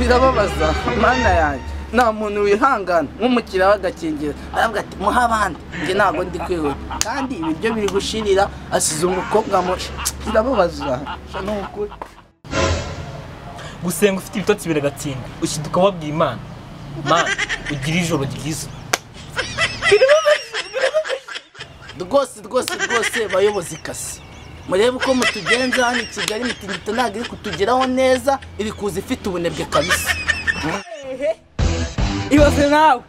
birababaza mana yanjye nta muntu wihangana nk'umukiriya w'agakingira aravuga ati muha abandi njye ntabwo ndi kwihuta kandi ibiryo biri gushirira asize umukobwa mushi birababaza ni ukuri gusenga ufite ibitotsi biragatinda ushiduka wabwiye Imana Mana ugira ijoro ryiza rwose bayobozi kasi murebe uko mutugenza hano i Kigali imitingito ntabwo iri kutugeraho neza iri kuza ifite ubunebwe kabisa ibaze nawe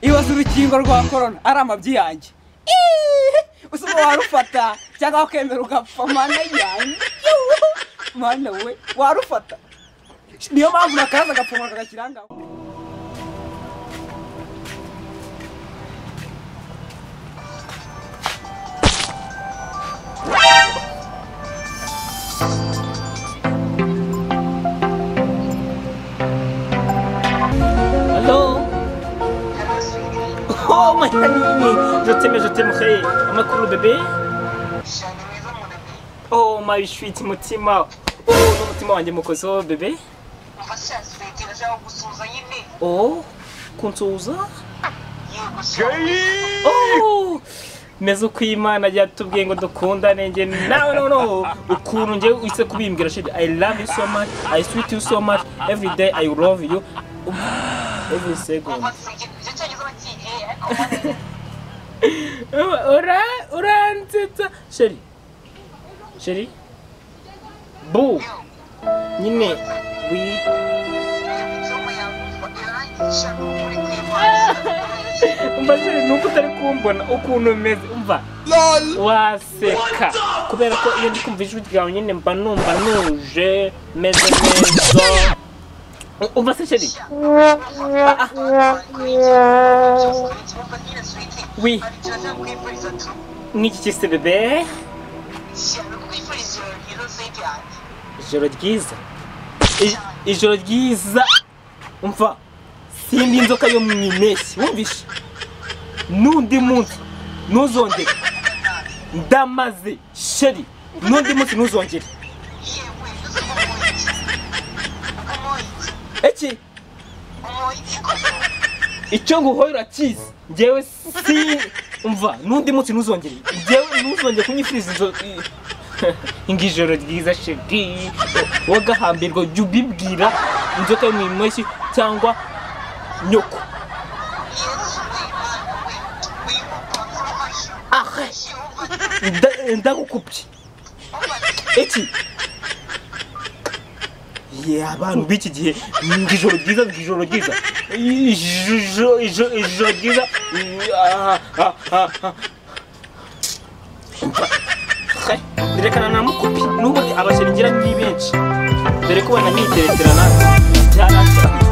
ibaze urukingo rwa corona ari amabyi yanjye usuma warufata cyangwa ukemera ugapfa mana yanjye mana we warufata niyo mpamvu nakaza agapfuma kagakirangaho Oh my God, je t'aime, hey, amakuru bébé. Oh my sweet mutima. Oh n'umutima wanjye mukozo bébé. Oh kunsuza. Oh mezo kwimana yatubwiye ngo dukundane nge nawe no ukuntu nge wise kubimbwira shit. I love you so much, I sweet you so much, every day I love you every second. Uransetsa Sheri Bu nyine wi umva Sheri nuko utari kumbona ukuntu umeze umva waseka kubera ko iyo ndi kumva ijwi ryawe nyine mba numva nuje meze neza umva se Sheri oui niki kise bebe ijoro ryiza umva sindi inzoka yo mwimeshyi wumvishe nundi munsi ntuzongere ndamaze Sheri nundi munsi ntuzongere eki icyo nguhoye urakizi njyewe si umva nundi munsi ntuzongere njyewe ntuzongere kunyifuriza ijoro ryiza Sheri wagahambirwa jya ubibwira inzoka yo mu mweshyi cyangwa nyoko ndagukubye iki abantu b'iki gihe ijoro ryiza ijoro ryiza direkana na mukupi n'ubundi abasheri ngira ni benshi dore ko bananyitereterana byarasa